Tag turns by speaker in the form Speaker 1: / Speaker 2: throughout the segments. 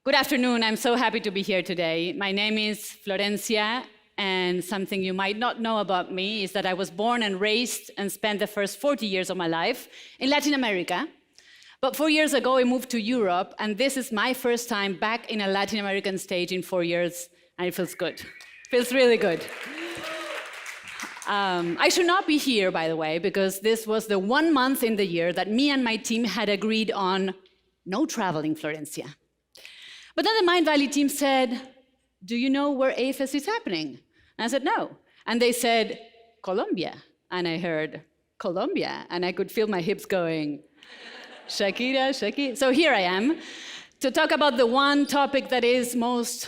Speaker 1: Good afternoon. I'm so happy to be here today. My name is Florencia, and something you might not know about me is that I was born and raised and spent the first 40 years of my life in Latin America. But 4 years ago, I moved to Europe, and this is my first time back in a Latin American stage in 4 years, and it feels good. Feels really good. I should not be here, by the way, because this was the 1 month in the year that me and my team had agreed on no traveling Florencia. But then the Mind Valley team said, do you know where AFES is happening? And I said, no. And they said, Colombia. And I heard, Colombia. And I could feel my hips going, Shakira, Shakira. So here I am to talk about the one topic that is most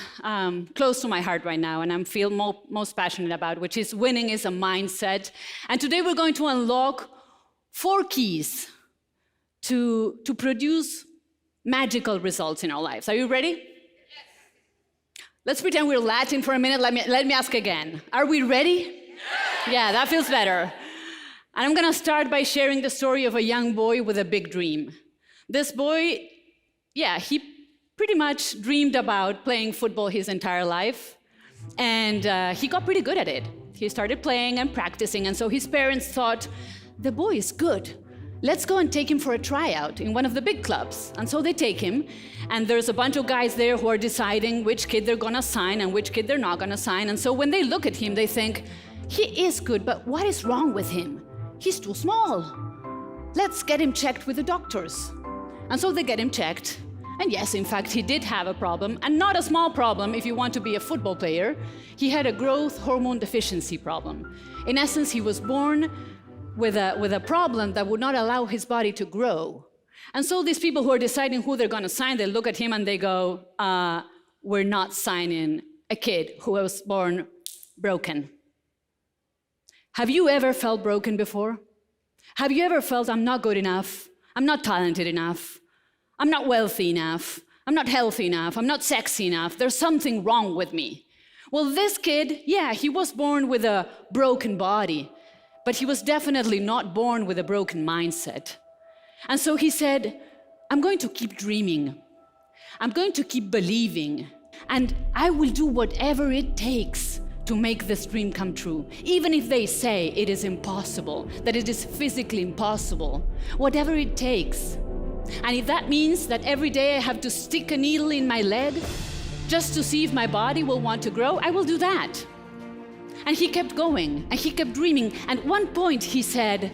Speaker 1: close to my heart right now and I feel most passionate about, which is winning is a mindset. And today we're going to unlock 4 keys to produce magical results in our lives. Are you ready? Yes. Let's pretend we're Latin for a minute. Let me ask again. Are we ready? Yes. Yeah, that feels better. And I'm going to start by sharing the story of a young boy with a big dream. This boy, he pretty much dreamed about playing football his entire life. And he got pretty good at it. He started playing and practicing. And so his parents thought, the boy is good. Let's go and take him for a tryout in one of the big clubs. And so they take him, and there's a bunch of guys there who are deciding which kid they're gonna sign and which kid they're not gonna sign. And so when they look at him, they think, he is good, but what is wrong with him? He's too small. Let's get him checked with the doctors. And so they get him checked. And yes, in fact, he did have a problem, and not a small problem if you want to be a football player. He had a growth hormone deficiency problem. In essence, he was born with a problem that would not allow his body to grow. And so these people who are deciding who they're gonna sign, they look at him and they go, we're not signing a kid who was born broken. Have you ever felt broken before? Have you ever felt, I'm not good enough, I'm not talented enough, I'm not wealthy enough, I'm not healthy enough, I'm not sexy enough, there's something wrong with me? Well, this kid, he was born with a broken body, but he was definitely not born with a broken mindset. And so he said, I'm going to keep dreaming. I'm going to keep believing. And I will do whatever it takes to make this dream come true. Even if they say it is impossible, that it is physically impossible, whatever it takes. And if that means that every day I have to stick a needle in my leg just to see if my body will want to grow, I will do that. And he kept going, and he kept dreaming. And at one point he said,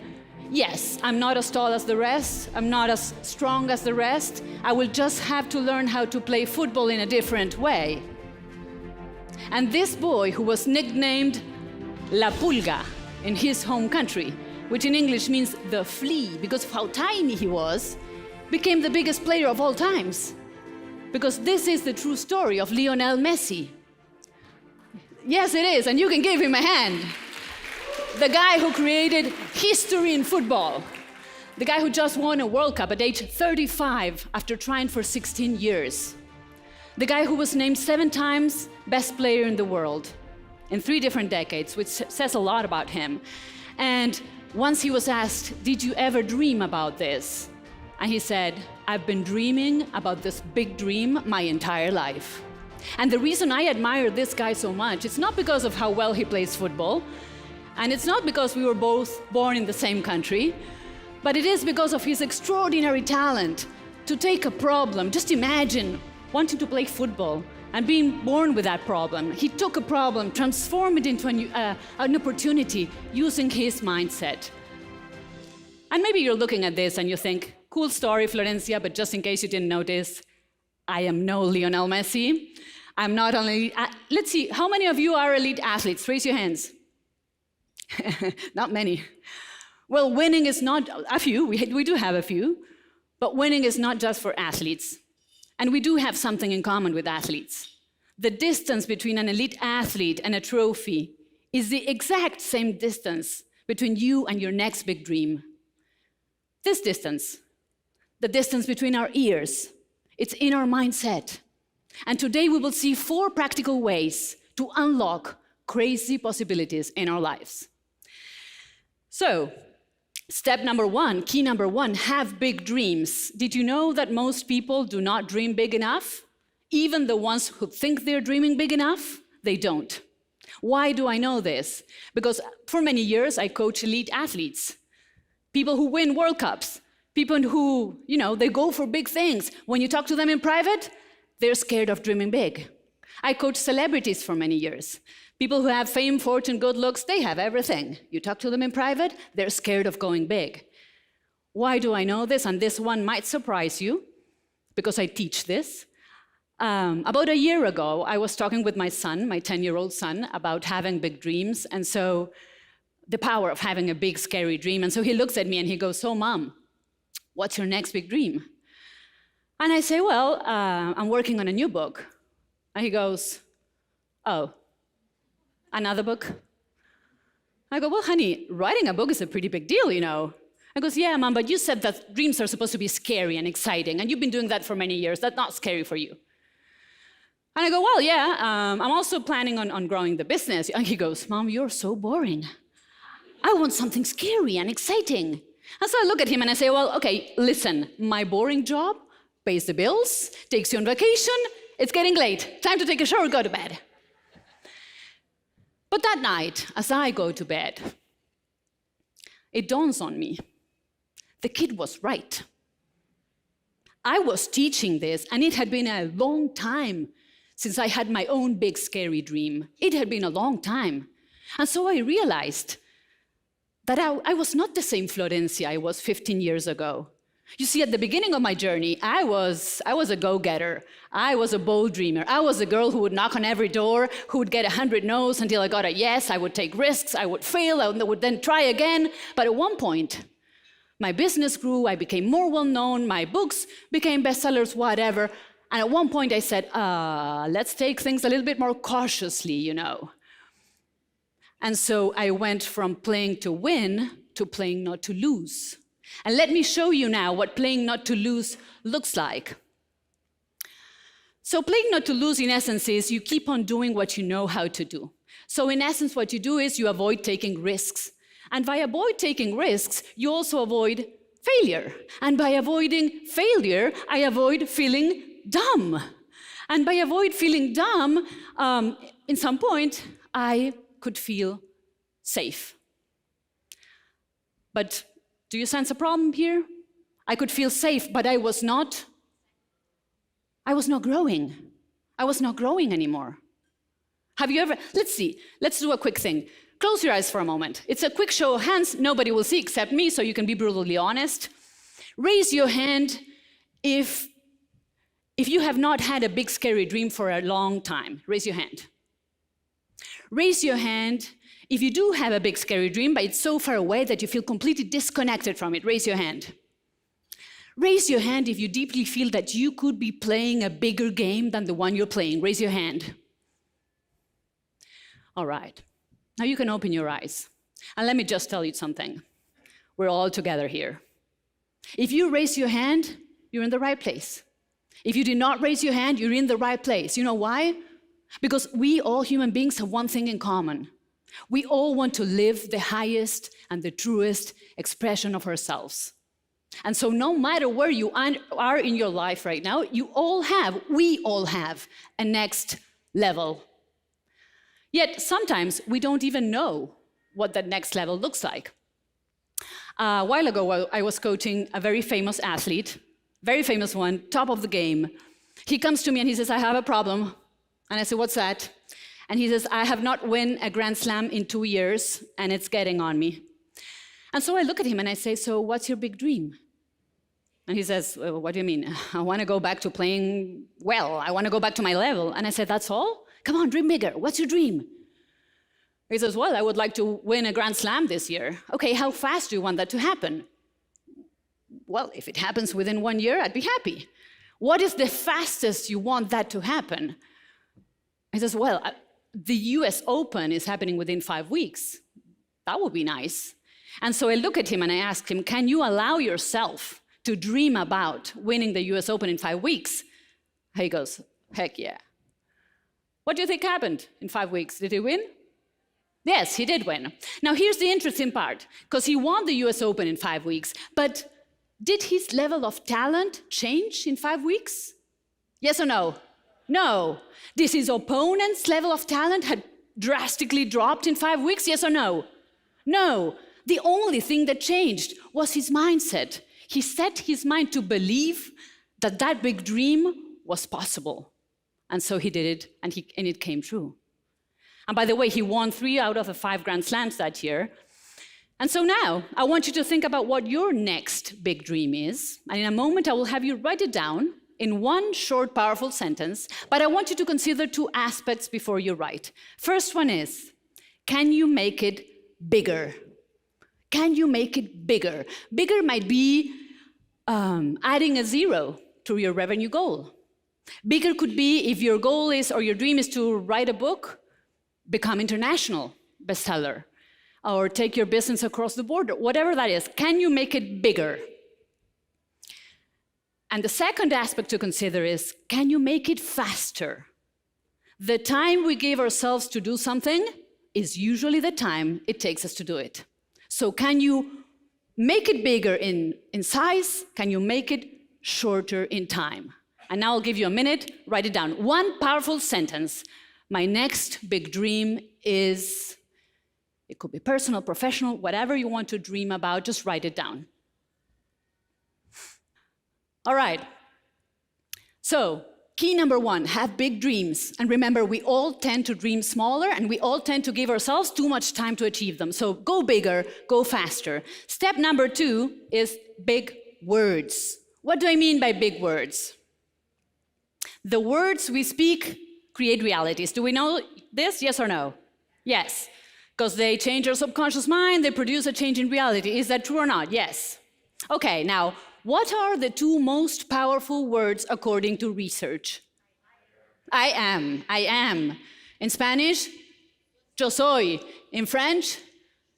Speaker 1: yes, I'm not as tall as the rest, I'm not as strong as the rest, I will just have to learn how to play football in a different way. And this boy, who was nicknamed La Pulga in his home country, which in English means the flea, because of how tiny he was, became the biggest player of all times. Because this is the true story of Lionel Messi. Yes, it is, and you can give him a hand. The guy who created history in football. The guy who just won a World Cup at age 35 after trying for 16 years. The guy who was named 7 times best player in the world in 3 different decades, which says a lot about him. And once he was asked, did you ever dream about this? And he said, I've been dreaming about this big dream my entire life. And the reason I admire this guy so much, it's not because of how well he plays football, and it's not because we were both born in the same country, but it is because of his extraordinary talent to take a problem. Just imagine wanting to play football and being born with that problem. He took a problem, transformed it into an opportunity using his mindset. And maybe you're looking at this and you think, cool story, Florencia, but just in case you didn't notice, I am no Lionel Messi. I'm not only, let's see, how many of you are elite athletes? Raise your hands. Not many. Well, winning is not, a few, we do have a few, but winning is not just for athletes. And we do have something in common with athletes. The distance between an elite athlete and a trophy is the exact same distance between you and your next big dream. This distance, the distance between our ears, it's in our mindset. And today we will see 4 practical ways to unlock crazy possibilities in our lives. So, step number 1, key number 1, have big dreams. Did you know that most people do not dream big enough? Even the ones who think they're dreaming big enough, they don't. Why do I know this? Because for many years, I coach elite athletes, people who win World Cups, people who, they go for big things. When you talk to them in private, they're scared of dreaming big. I coach celebrities for many years. People who have fame, fortune, good looks, they have everything. You talk to them in private, they're scared of going big. Why do I know this? And this one might surprise you, because I teach this. About a year ago, I was talking with my son, my 10-year-old son, about having big dreams, and so the power of having a big, scary dream. And so he looks at me and he goes, "So, Mom, what's your next big dream?" And I say, "Well, I'm working on a new book." And he goes, "Oh, another book?" I go, "Well, honey, writing a book is a pretty big deal, He goes, "Yeah, Mom, but you said that dreams are supposed to be scary and exciting, and you've been doing that for many years. That's not scary for you." And I go, "Well, yeah, I'm also planning on growing the business." And he goes, "Mom, you're so boring. I want something scary and exciting." And so I look at him and I say, "Well, okay, listen, my boring job pays the bills, takes you on vacation, it's getting late, time to take a shower, go to bed." But that night, as I go to bed, it dawns on me, the kid was right. I was teaching this, and it had been a long time since I had my own big, scary dream. It had been a long time. And so I realized that I was not the same Florencia I was 15 years ago. You see, at the beginning of my journey, I was a go-getter. I was a bold dreamer. I was a girl who would knock on every door, who would get 100 no's until I got a yes. I would take risks. I would fail. I would then try again. But at one point, my business grew. I became more well-known. My books became bestsellers, whatever. And at one point, I said, let's take things a little bit more cautiously, And so I went from playing to win to playing not to lose. And let me show you now what playing not to lose looks like. So playing not to lose, in essence, is you keep on doing what you know how to do. So in essence, what you do is you avoid taking risks. And by avoid taking risks, you also avoid failure. And by avoiding failure, I avoid feeling dumb. And by avoid feeling dumb, in some point, I could feel safe. But do you sense a problem here? I could feel safe, but I was not growing. I was not growing anymore. Have you ever, let's do a quick thing. Close your eyes for a moment. It's a quick show of hands. Nobody will see except me, so you can be brutally honest. Raise your hand if you have not had a big, scary dream for a long time. Raise your hand. Raise your hand if you do have a big, scary dream, but it's so far away that you feel completely disconnected from it. Raise your hand. Raise your hand if you deeply feel that you could be playing a bigger game than the one you're playing. Raise your hand. All right. Now you can open your eyes. And let me just tell you something. We're all together here. If you raise your hand, you're in the right place. If you did not raise your hand, you're in the right place. You know why? Because we, all human beings, have one thing in common. We all want to live the highest and the truest expression of ourselves. And so no matter where you are in your life right now, we all have a next level. Yet sometimes we don't even know what that next level looks like. A while ago, I was coaching a very famous athlete, very famous one, top of the game. He comes to me and he says, "I have a problem." And I said, "What's that?" And he says, "I have not won a Grand Slam in 2 years, and it's getting on me." And so I look at him and I say, "So what's your big dream?" And he says, "Well, what do you mean?" "I want to go back to playing well. I want to go back to my level." And I said, "That's all? Come on, dream bigger. What's your dream?" He says, "Well, I would like to win a Grand Slam this year." "Okay, how fast do you want that to happen?" "Well, if it happens within 1 year, I'd be happy." "What is the fastest you want that to happen?" He says, "Well, the US Open is happening within 5 weeks. That would be nice." And so I look at him and I ask him, "Can you allow yourself to dream about winning the US Open in 5 weeks?" He goes, "Heck yeah." What do you think happened in 5 weeks? Did he win? Yes, he did win. Now here's the interesting part, because he won the US Open in 5 weeks, but did his level of talent change in 5 weeks? Yes or no? No. Did his opponent's level of talent had drastically dropped in 5 weeks? Yes or no? No. The only thing that changed was his mindset. He set his mind to believe that that big dream was possible. And so he did it, and it came true. And by the way, he won 3 out of the 5 Grand Slams that year. And so now, I want you to think about what your next big dream is. And in a moment, I will have you write it down in one short, powerful sentence. But I want you to consider 2 aspects before you write. First one is, can you make it bigger? Can you make it bigger? Bigger might be adding a 0 to your revenue goal. Bigger could be if your goal is, or your dream is to write a book, become international bestseller, or take your business across the border, whatever that is. Can you make it bigger? And the second aspect to consider is, can you make it faster? The time we give ourselves to do something is usually the time it takes us to do it. So can you make it bigger in size? Can you make it shorter in time? And now I'll give you a minute, write it down. One powerful sentence. My next big dream is, it could be personal, professional, whatever you want to dream about, just write it down. All right. So, key number 1, have big dreams. And remember, we all tend to dream smaller, and we all tend to give ourselves too much time to achieve them. So go bigger, go faster. Step number 2 is big words. What do I mean by big words? The words we speak create realities. Do we know this? Yes or no? Yes. Because they change our subconscious mind, they produce a change in reality. Is that true or not? Yes. Okay, now, what are the 2 most powerful words according to research? I am. In Spanish, yo soy. In French,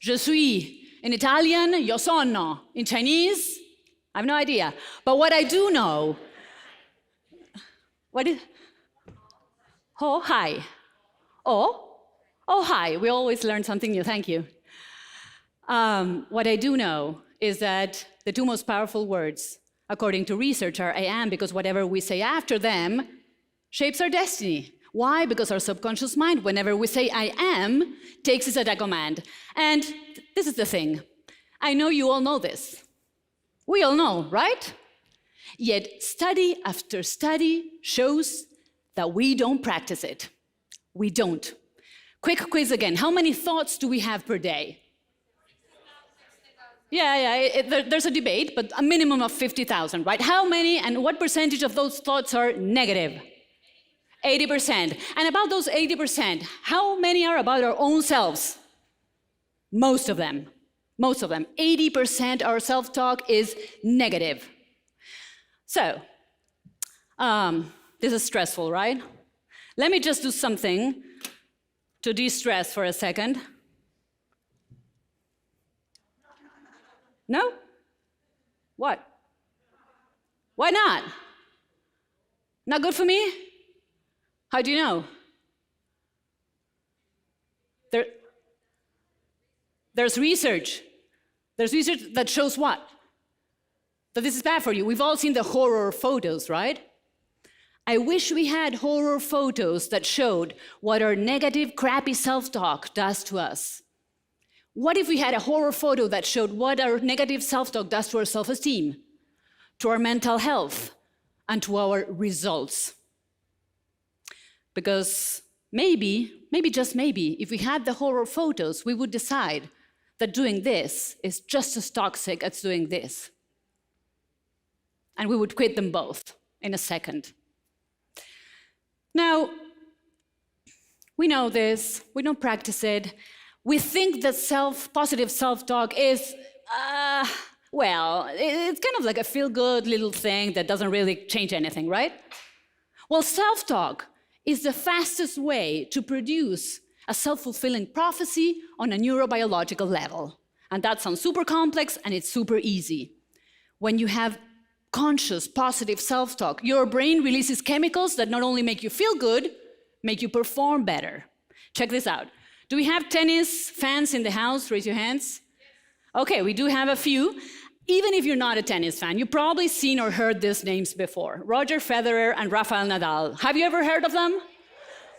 Speaker 1: je suis. In Italian, io sono. In Chinese, I have no idea. But what I do know, oh, hi. Oh, hi. We always learn something new. Thank you. What I do know is that the 2 most powerful words, according to research, are I am, because whatever we say after them shapes our destiny. Why? Because our subconscious mind, whenever we say I am, takes it as a command. And this is the thing. I know you all know this. We all know, right? Yet study after study shows that we don't practice it. We don't. Quick quiz again. How many thoughts do we have per day? There's a debate, but a minimum of 50,000, right? How many and what percentage of those thoughts are negative? 80%. And about those 80%, how many are about our own selves? Most of them. 80% our self-talk is negative. So, this is stressful, right? Let me just do something to de-stress for a second. No? What? Why not? Not good for me? How do you know? There's research. There's research that shows what? That this is bad for you. We've all seen the horror photos, right? I wish we had horror photos that showed what our negative, crappy self-talk does to us. What if we had a horror photo that showed what our negative self-talk does to our self-esteem, to our mental health, and to our results? Because maybe, just maybe, if we had the horror photos, we would decide that doing this is just as toxic as doing this. And we would quit them both in a second. Now, we know this, we don't practice it. We think that positive self-talk is, it's kind of like a feel-good little thing that doesn't really change anything, right? Well, self-talk is the fastest way to produce a self-fulfilling prophecy on a neurobiological level. And that sounds super complex, and it's super easy. When you have conscious, positive self-talk, your brain releases chemicals that not only make you feel good, make you perform better. Check this out. Do we have tennis fans in the house? Raise your hands. Okay, we do have a few. Even if you're not a tennis fan, you've probably seen or heard these names before. Roger Federer and Rafael Nadal. Have you ever heard of them?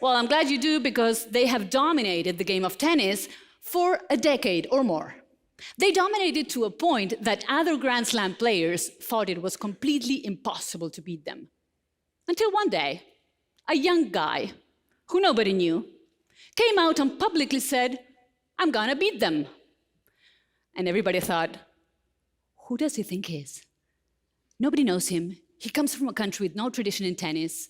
Speaker 1: Well, I'm glad you do, because they have dominated the game of tennis for a decade or more. They dominated to a point that other Grand Slam players thought it was completely impossible to beat them. Until one day, a young guy, who nobody knew, came out and publicly said, "I'm gonna beat them." And everybody thought, who does he think he is? Nobody knows him. He comes from a country with no tradition in tennis,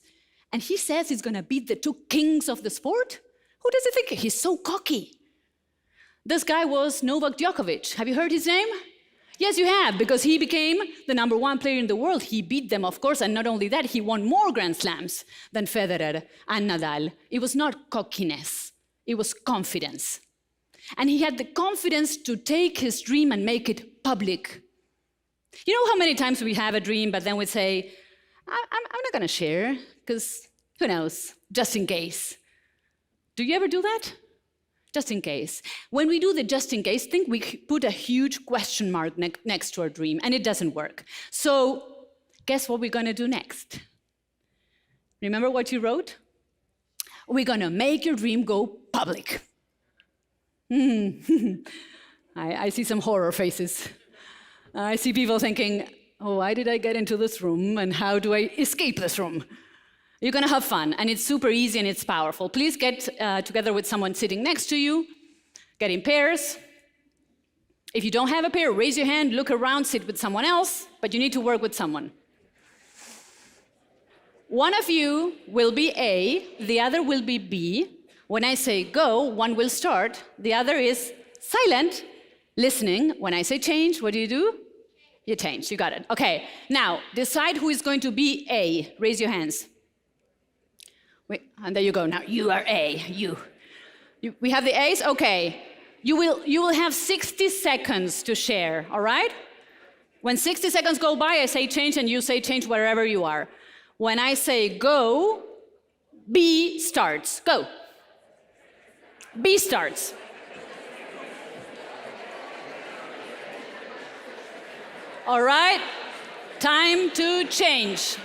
Speaker 1: and he says he's gonna beat the two kings of the sport? Who does he think? He's so cocky. This guy was Novak Djokovic. Have you heard his name? Yes, you have, because he became the #1 player in the world. He beat them, of course, and not only that, he won more Grand Slams than Federer and Nadal. It was not cockiness, it was confidence. And he had the confidence to take his dream and make it public. You know how many times we have a dream, but then we say, I'm not gonna share, because who knows, just in case. Do you ever do that? Just in case. When we do the just in case thing, we put a huge question mark next to our dream, and it doesn't work. So guess what we're gonna do next? Remember what you wrote? We're gonna make your dream go public. I see some horror faces. I see people thinking, oh, why did I get into this room, and how do I escape this room? You're gonna have fun, and it's super easy and it's powerful. Please get together with someone sitting next to you, get in pairs. If you don't have a pair, raise your hand, look around, sit with someone else, but you need to work with someone. One of you will be A, the other will be B. When I say go, one will start, the other is silent, listening. When I say change, what do? You change, you got it. Okay, now decide who is going to be A. Raise your hands. Wait, and there you go. Now you are A. You. We have the A's. Okay. You will have 60 seconds to share. All right. When 60 seconds go by, I say change, and you say change wherever you are. When I say go, B starts. Go. B starts. All right. Time to change.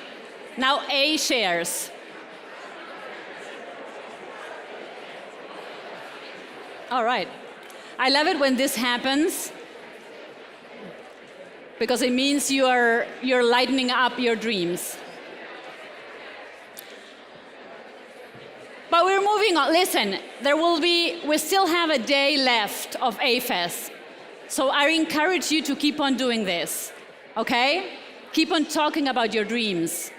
Speaker 1: Now A shares. All right. I love it when this happens, because it means you're lightening up your dreams. But we're moving on. Listen, we still have a day left of AFES. So I encourage you to keep on doing this, okay? Keep on talking about your dreams.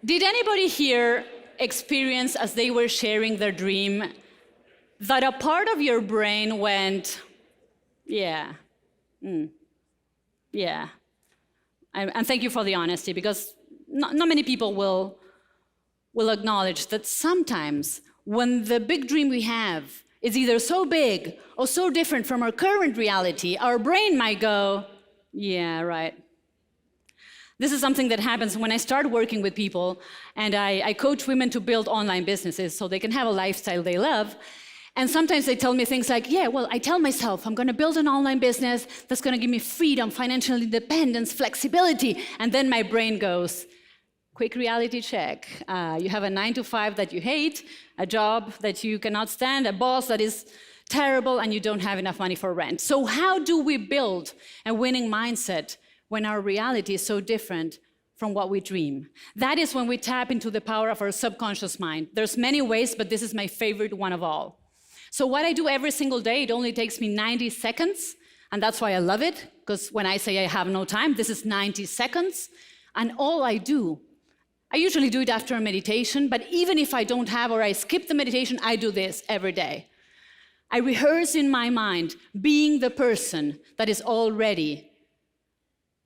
Speaker 1: Did anybody here experience, as they were sharing their dream, that a part of your brain went, yeah, yeah. And thank you for the honesty, because not many people will acknowledge that sometimes when the big dream we have is either so big or so different from our current reality, our brain might go, yeah, right. This is something that happens when I start working with people, and I coach women to build online businesses so they can have a lifestyle they love. And sometimes they tell me things like, yeah, well, I tell myself I'm gonna build an online business that's gonna give me freedom, financial independence, flexibility. And then my brain goes, quick reality check. You have a 9-to-5 that you hate, a job that you cannot stand, a boss that is terrible, and you don't have enough money for rent. So how do we build a winning mindset when our reality is so different from what we dream? That is when we tap into the power of our subconscious mind. There's many ways, but this is my favorite one of all. So what I do every single day, it only takes me 90 seconds, and that's why I love it, because when I say I have no time, this is 90 seconds, and all I do, I usually do it after a meditation, but even if I don't have, or I skip the meditation, I do this every day. I rehearse in my mind being the person that is already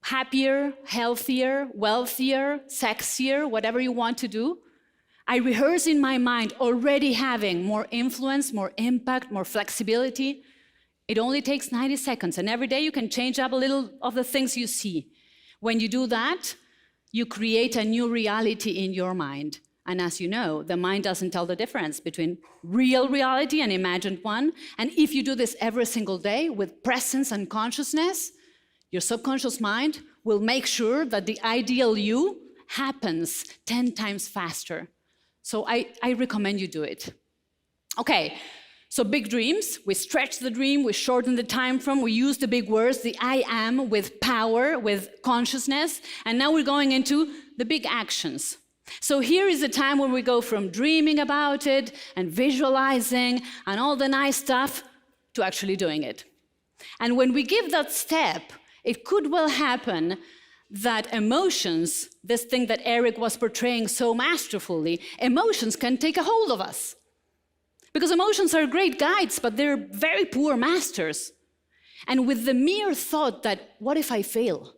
Speaker 1: happier, healthier, wealthier, sexier, whatever you want to do. I rehearse in my mind already having more influence, more impact, more flexibility. It only takes 90 seconds, and every day you can change up a little of the things you see. When you do that, you create a new reality in your mind. And as you know, the mind doesn't tell the difference between real reality and imagined one. And if you do this every single day with presence and consciousness, your subconscious mind will make sure that the ideal you happens 10 times faster. So I recommend you do it. Okay, so big dreams. We stretch the dream, we shorten the time frame, we use the big words, the I am with power, with consciousness. And now we're going into the big actions. So here is the time when we go from dreaming about it and visualizing and all the nice stuff to actually doing it. And when we give that step, it could well happen that emotions, this thing that Eric was portraying so masterfully, emotions can take a hold of us. Because emotions are great guides, but they're very poor masters. And with the mere thought that, what if I fail?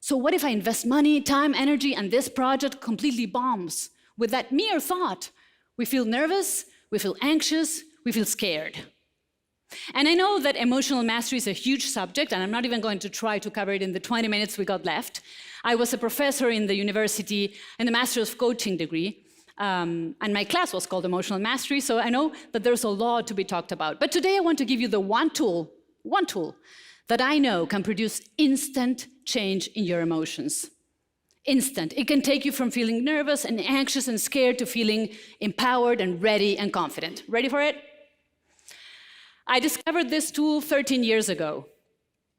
Speaker 1: So what if I invest money, time, energy, and this project completely bombs? With that mere thought, we feel nervous, we feel anxious, we feel scared. And I know that emotional mastery is a huge subject, and I'm not even going to try to cover it in the 20 minutes we got left. I was a professor in the university in the Master of Coaching degree, and my class was called Emotional Mastery, so I know that there's a lot to be talked about. But today I want to give you the one tool that I know can produce instant change in your emotions. Instant. It can take you from feeling nervous and anxious and scared to feeling empowered and ready and confident. Ready for it? I discovered this tool 13 years ago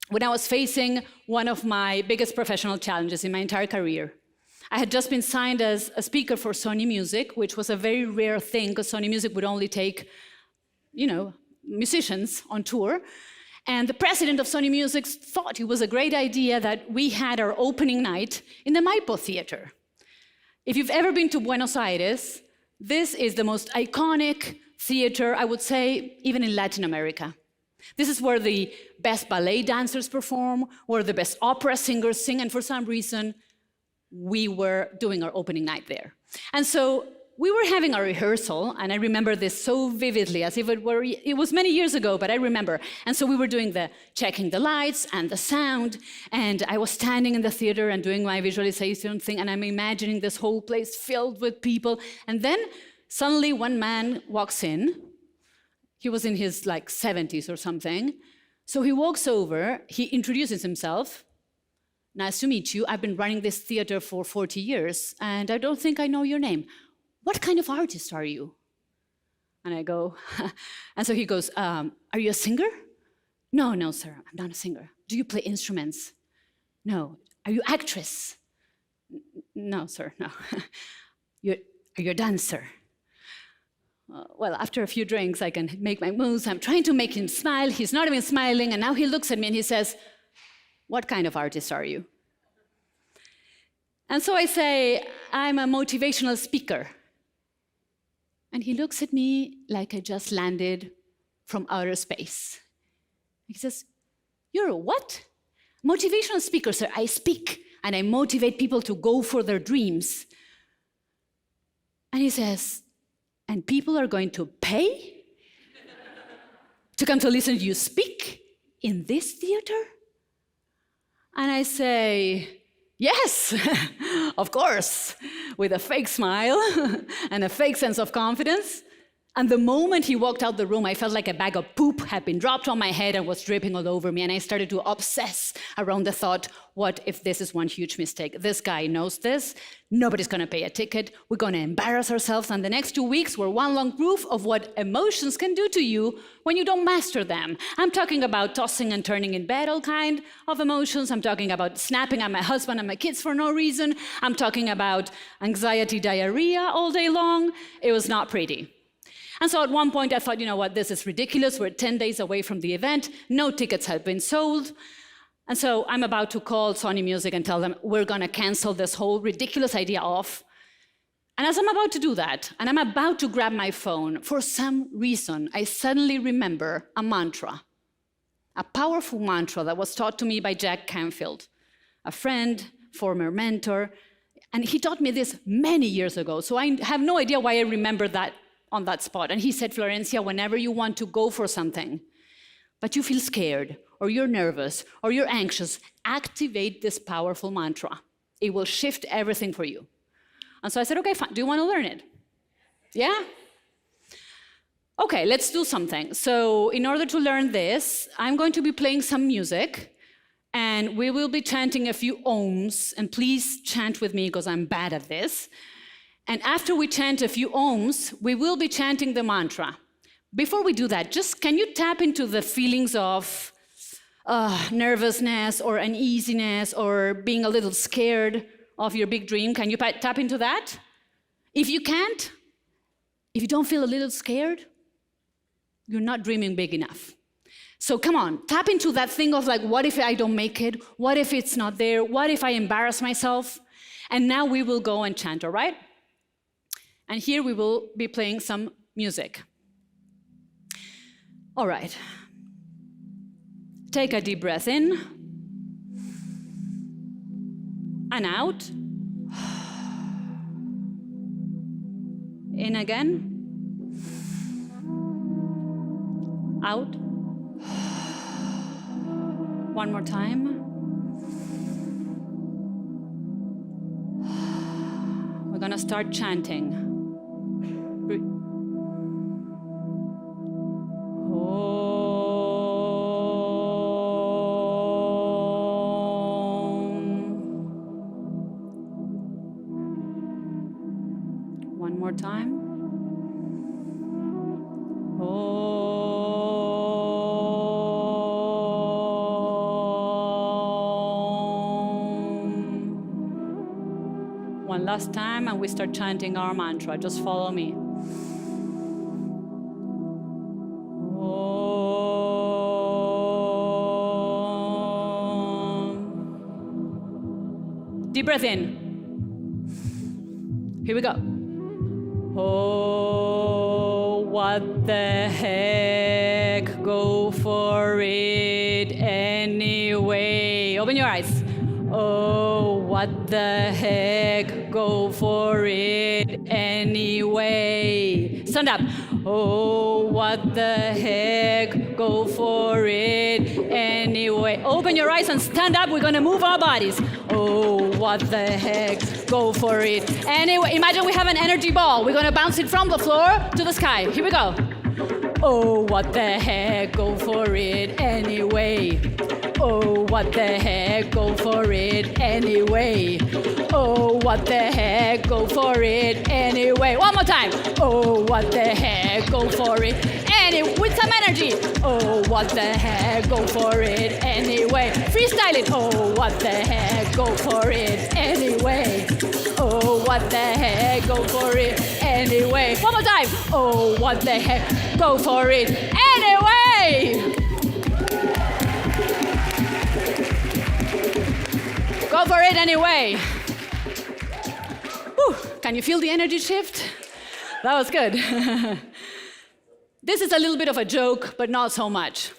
Speaker 1: when I was facing one of my biggest professional challenges in my entire career. I had just been signed as a speaker for Sony Music, which was a very rare thing because Sony Music would only take, musicians on tour. And the president of Sony Music thought it was a great idea that we had our opening night in the Maipo Theater. If you've ever been to Buenos Aires, this is the most iconic theater, I would say, even in Latin America. This is where the best ballet dancers perform, where the best opera singers sing, and for some reason, we were doing our opening night there. And so we were having a rehearsal, and I remember this so vividly, as if it was many years ago, but I remember. And so we were doing checking the lights and the sound, and I was standing in the theater and doing my visualization thing, and I'm imagining this whole place filled with people. And then suddenly one man walks in. He was in his 70s or something. So he walks over, he introduces himself. Nice to meet you. I've been running this theater for 40 years, and I don't think I know your name. What kind of artist are you? And I go, and so he goes, are you a singer? No, sir, I'm not a singer. Do you play instruments? No. Are you actress? No, sir, no. Are you a dancer? Well, after a few drinks, I can make my moves. I'm trying to make him smile. He's not even smiling, and now he looks at me and he says, what kind of artist are you? And so I say, I'm a motivational speaker. And he looks at me like I just landed from outer space. He says, you're a what? Motivational speaker, sir. I speak and I motivate people to go for their dreams. And he says, and people are going to pay to come to listen to you speak in this theater? And I say, yes, of course, with a fake smile and a fake sense of confidence. And the moment he walked out the room, I felt like a bag of poop had been dropped on my head and was dripping all over me. And I started to obsess around the thought, what if this is one huge mistake? This guy knows this. Nobody's going to pay a ticket. We're going to embarrass ourselves. And the next 2 weeks were one long proof of what emotions can do to you when you don't master them. I'm talking about tossing and turning in bed, all kind of emotions. I'm talking about snapping at my husband and my kids for no reason. I'm talking about anxiety diarrhea all day long. It was not pretty. And so at one point I thought, you know what, this is ridiculous. We're 10 days away from the event. No tickets have been sold. And so I'm about to call Sony Music and tell them we're going to cancel this whole ridiculous idea off. And as I'm about to do that, and I'm about to grab my phone, for some reason, I suddenly remember a mantra, a powerful mantra that was taught to me by Jack Canfield, a friend, former mentor. And he taught me this many years ago. So I have no idea why I remember that on that spot. And he said, Florencia, whenever you want to go for something, but you feel scared, or you're nervous, or you're anxious, activate this powerful mantra. It will shift everything for you. And so I said, okay, fine. Do you want to learn it? Yeah? Okay, let's do something. So in order to learn this, I'm going to be playing some music, and we will be chanting a few ohms, and please chant with me because I'm bad at this. And after we chant a few ohms, we will be chanting the mantra. Before we do that, just can you tap into the feelings of nervousness or uneasiness or being a little scared of your big dream? Can you tap into that? If you can't, if you don't feel a little scared, you're not dreaming big enough. So come on, tap into that thing of like, what if I don't make it? What if it's not there? What if I embarrass myself? And now we will go and chant, all right? And here we will be playing some music. All right. Take a deep breath in and out. In again. Out. One more time. We're going to start chanting. One more time. One last time, and we start chanting our mantra. Just follow me. Deep breath in. Here we go. Oh, what the heck? Go for it anyway. Open your eyes. Oh, what the heck? Go for it anyway. Stand up. Oh, what the heck? Go for it anyway. Open your eyes and stand up. We're going to move our bodies. Oh, what the heck? Go for it anyway. Imagine we have an energy ball. We're going to bounce it from the floor to the sky. Here we go. Oh, what the heck? Go for it anyway. Oh, what the heck? Go for it anyway. Oh, what the heck? Go for it anyway. One more time. Oh, what the heck? Go for it anyway. With some energy. Oh, what the heck? Go for it anyway. Freestyle it. Oh, what the heck? Go for it anyway. Oh, what the heck? Go for it anyway. One more time. Oh, what the heck? Go for it anyway. Go for it anyway. Whew. Can you feel the energy shift? That was good. This is a little bit of a joke, but not so much.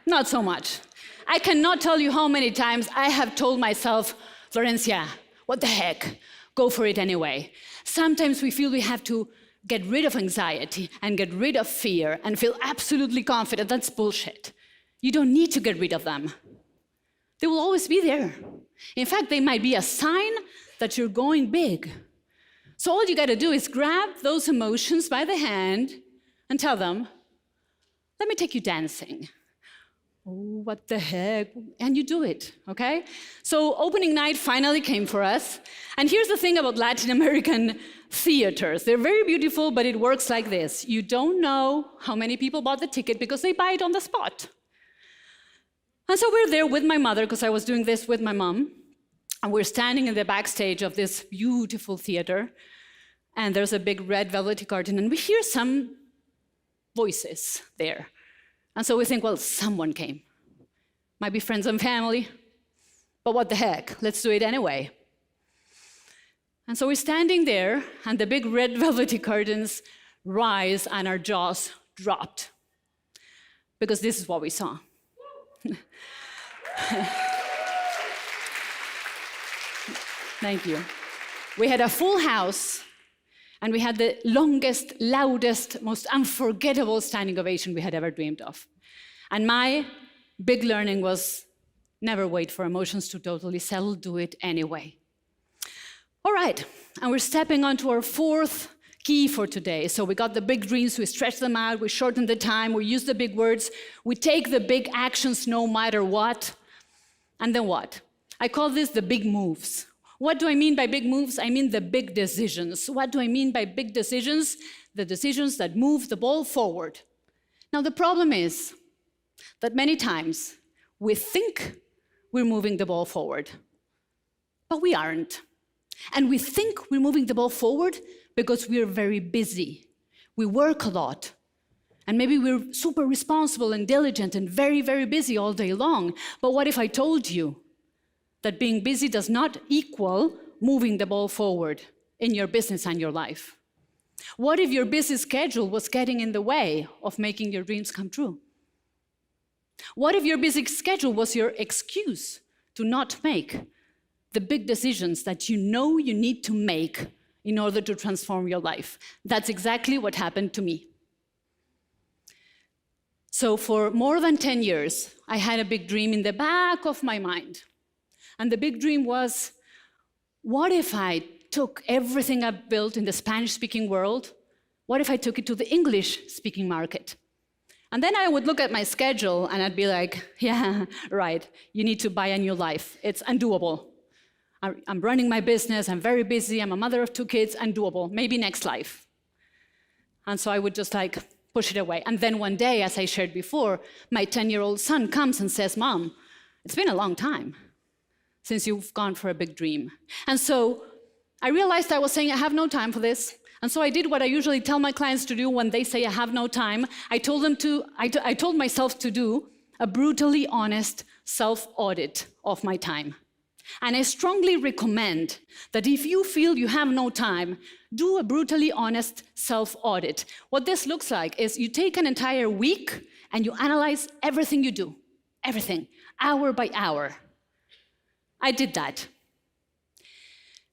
Speaker 1: Not so much. I cannot tell you how many times I have told myself, Florencia, what the heck? Go for it anyway. Sometimes we feel we have to get rid of anxiety and get rid of fear and feel absolutely confident. That's bullshit. You don't need to get rid of them. They will always be there. In fact, they might be a sign that you're going big. So all you got to do is grab those emotions by the hand and tell them, let me take you dancing. Oh, what the heck? And you do it, okay? So opening night finally came for us. And here's the thing about Latin American theaters. They're very beautiful, but it works like this. You don't know how many people bought the ticket because they buy it on the spot. And so we're there with my mother, because I was doing this with my mom. And we're standing in the backstage of this beautiful theater. And there's a big red velvety curtain. And we hear some voices there. And so we think, well, someone came. Might be friends and family. But what the heck? Let's do it anyway. And so we're standing there, and the big red velvety curtains rise, and our jaws dropped. Because this is what we saw. Thank you. We had a full house, and we had the longest, loudest, most unforgettable standing ovation we had ever dreamed of. And my big learning was never wait for emotions to totally settle, do it anyway. All right, and we're stepping onto our fourth key for today. So we got the big dreams, we stretch them out, we shorten the time, we use the big words, we take the big actions no matter what. And then what? I call this the big moves. What do I mean by big moves? I mean the big decisions. What do I mean by big decisions? The decisions that move the ball forward. Now the problem is that many times we think we're moving the ball forward, but we aren't. And we think we're moving the ball forward because we're very busy. We work a lot. And maybe we're super responsible and diligent and very, very busy all day long. But what if I told you that being busy does not equal moving the ball forward in your business and your life? What if your busy schedule was getting in the way of making your dreams come true? What if your busy schedule was your excuse to not make the big decisions that you know you need to make in order to transform your life? That's exactly what happened to me. So for more than 10 years, I had a big dream in the back of my mind. And the big dream was, what if I took everything I've built in the Spanish-speaking world, what if I took it to the English-speaking market? And then I would look at my schedule and I'd be like, yeah, right, you need to buy a new life. It's undoable. I'm running my business, I'm very busy, I'm a mother of 2 kids, undoable, maybe next life. And so I would just push it away. And then one day, as I shared before, my 10-year-old son comes and says, Mom, it's been a long time since you've gone for a big dream. And so I realized I was saying, I have no time for this. And so I did what I usually tell my clients to do when they say I have no time. I told myself to do a brutally honest self-audit of my time. And I strongly recommend that if you feel you have no time, do a brutally honest self-audit. What this looks like is you take an entire week and you analyze everything you do, everything, hour by hour. I did that.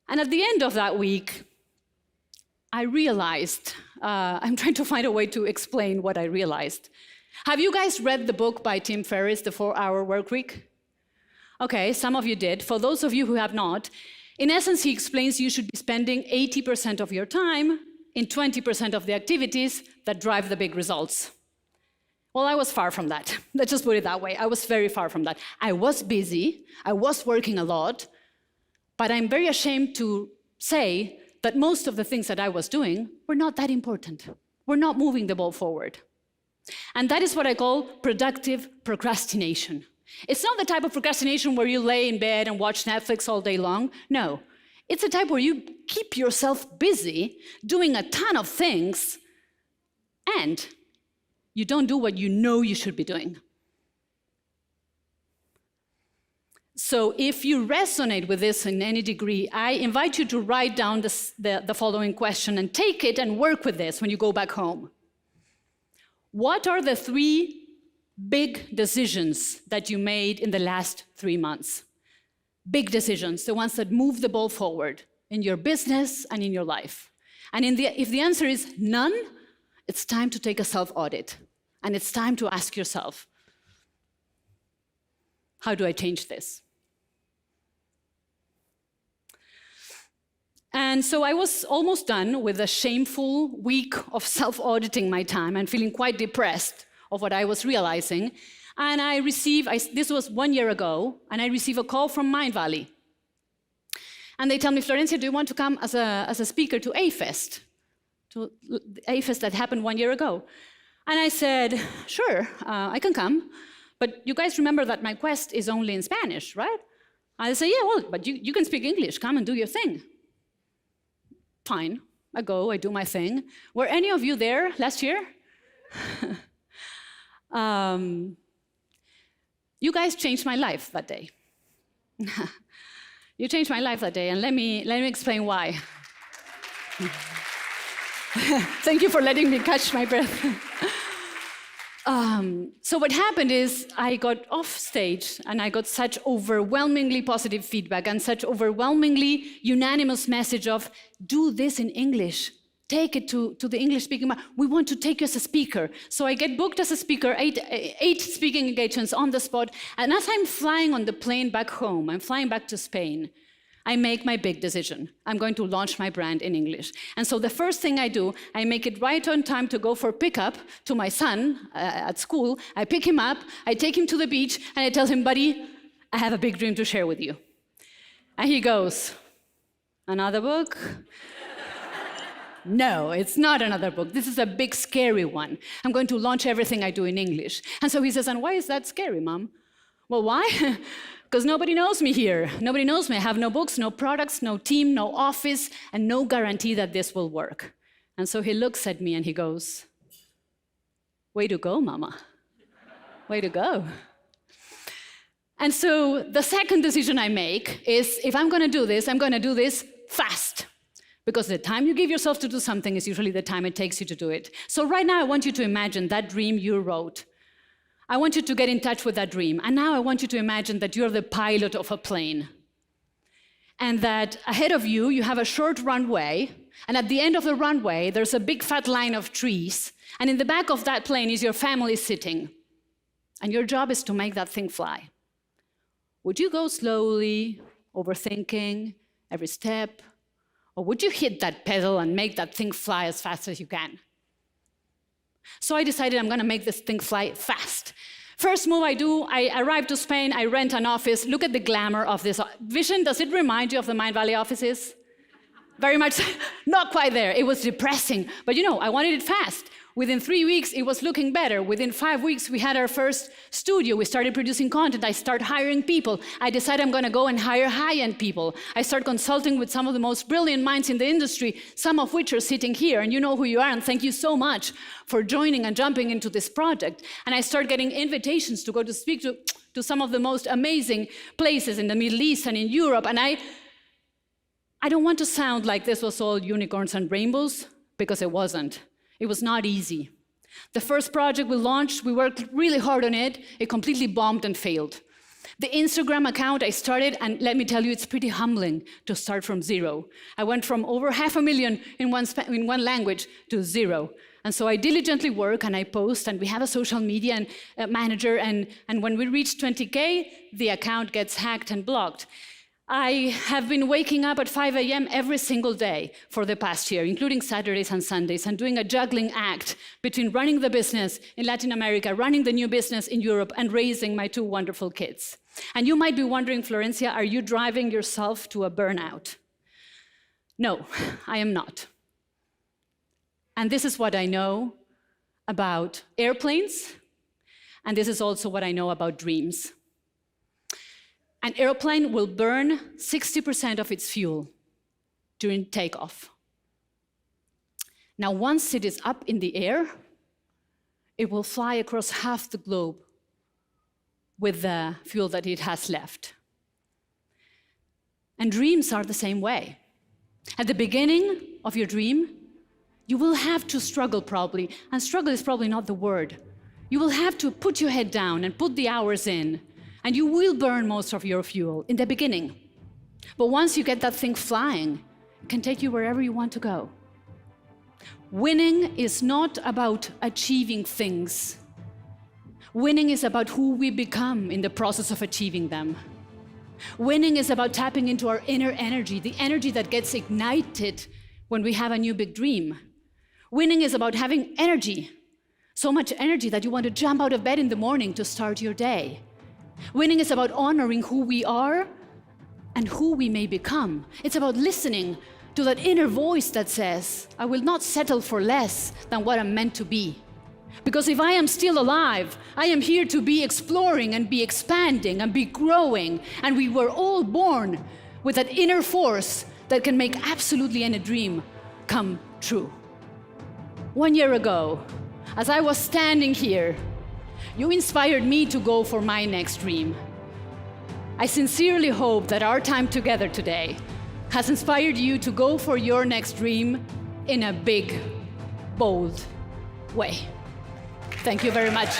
Speaker 1: And at the end of that week, I realized, I'm trying to find a way to explain what I realized. Have you guys read the book by Tim Ferriss, The 4-Hour Workweek? Okay, some of you did. For those of you who have not, in essence, he explains you should be spending 80% of your time in 20% of the activities that drive the big results. Well, I was far from that. Let's just put it that way. I was very far from that. I was busy, I was working a lot, but I'm very ashamed to say that most of the things that I was doing were not that important. We're not moving the ball forward. And that is what I call productive procrastination. It's not the type of procrastination where you lay in bed and watch Netflix all day long. No, it's a type where you keep yourself busy doing a ton of things and you don't do what you know you should be doing. So if you resonate with this in any degree, I invite you to write down the following question and take it and work with this when you go back home. What are the 3 big decisions that you made in the last 3 months? Big decisions, the ones that move the ball forward in your business and in your life. And if the answer is none, it's time to take a self-audit. And it's time to ask yourself, how do I change this? And so I was almost done with a shameful week of self-auditing my time and feeling quite depressed of what I was realizing. And this was 1 year ago, and I received a call from Mindvalley. And they tell me, Florencia, do you want to come as a speaker to A-Fest? To A-Fest that happened 1 year ago. And I said, sure, I can come. But you guys remember that my quest is only in Spanish, right? I say, yeah, well, but you can speak English. Come and do your thing. Fine. I go, I do my thing. Were any of you there last year? You guys changed my life that day. You changed my life that day, and let me explain why. Thank you for letting me catch my breath. So what happened is I got off stage and I got such overwhelmingly positive feedback and such overwhelmingly unanimous message of, do this in English. Take it to the English-speaking market. We want to take you as a speaker. So I get booked as a speaker, eight speaking engagements on the spot. And as I'm flying on the plane back home, I'm flying back to Spain, I make my big decision. I'm going to launch my brand in English. And so the first thing I do, I make it right on time to go for pickup to my son at school. I pick him up, I take him to the beach, and I tell him, buddy, I have a big dream to share with you. And he goes, another book? No, it's not another book. This is a big, scary one. I'm going to launch everything I do in English. And so he says, and why is that scary, Mom? Well, why? Because nobody knows me here. Nobody knows me. I have no books, no products, no team, no office, and no guarantee that this will work. And so he looks at me and he goes, way to go, Mama. Way to go. And so the second decision I make is, if I'm going to do this, I'm going to do this fast. Because the time you give yourself to do something is usually the time it takes you to do it. So right now, I want you to imagine that dream you wrote. I want you to get in touch with that dream. And now I want you to imagine that you're the pilot of a plane. And that ahead of you, you have a short runway. And at the end of the runway, there's a big fat line of trees. And in the back of that plane is your family sitting. And your job is to make that thing fly. Would you go slowly, overthinking every step? Or would you hit that pedal and make that thing fly as fast as you can? So I decided I'm going to make this thing fly fast. First move I do, I arrive to Spain, I rent an office. Look at the glamour of this vision. Does it remind you of the Mind Valley offices? Very much, not quite there. It was depressing. But I wanted it fast. Within 3 weeks, it was looking better. Within 5 weeks, we had our first studio. We started producing content. I started hiring people. I decided I'm going to go and hire high-end people. I started consulting with some of the most brilliant minds in the industry, some of which are sitting here, and you know who you are, and thank you so much for joining and jumping into this project. And I started getting invitations to go to speak to some of the most amazing places in the Middle East and in Europe. And I don't want to sound like this was all unicorns and rainbows, because it wasn't. It was not easy. The first project we launched, we worked really hard on it. It completely bombed and failed. The Instagram account I started, and let me tell you, it's pretty humbling to start from zero. I went from over 500,000 in one language to zero. And so I diligently work and I post, and we have a social media manager, and when we reach 20K, the account gets hacked and blocked. I have been waking up at 5 a.m. every single day for the past year, including Saturdays and Sundays, and doing a juggling act between running the business in Latin America, running the new business in Europe, and raising my 2 wonderful kids. And you might be wondering, Florencia, are you driving yourself to a burnout? No, I am not. And this is what I know about airplanes, and this is also what I know about dreams. An airplane will burn 60% of its fuel during takeoff. Now, once it is up in the air, it will fly across half the globe with the fuel that it has left. And dreams are the same way. At the beginning of your dream, you will have to struggle probably, and struggle is probably not the word. You will have to put your head down and put the hours in. And you will burn most of your fuel in the beginning. But once you get that thing flying, it can take you wherever you want to go. Winning is not about achieving things. Winning is about who we become in the process of achieving them. Winning is about tapping into our inner energy, the energy that gets ignited when we have a new big dream. Winning is about having energy, so much energy that you want to jump out of bed in the morning to start your day. Winning is about honoring who we are and who we may become. It's about listening to that inner voice that says, I will not settle for less than what I'm meant to be. Because if I am still alive, I am here to be exploring and be expanding and be growing. And we were all born with that inner force that can make absolutely any dream come true. 1 year ago, as I was standing here, you inspired me to go for my next dream. I sincerely hope that our time together today has inspired you to go for your next dream in a big, bold way. Thank you very much.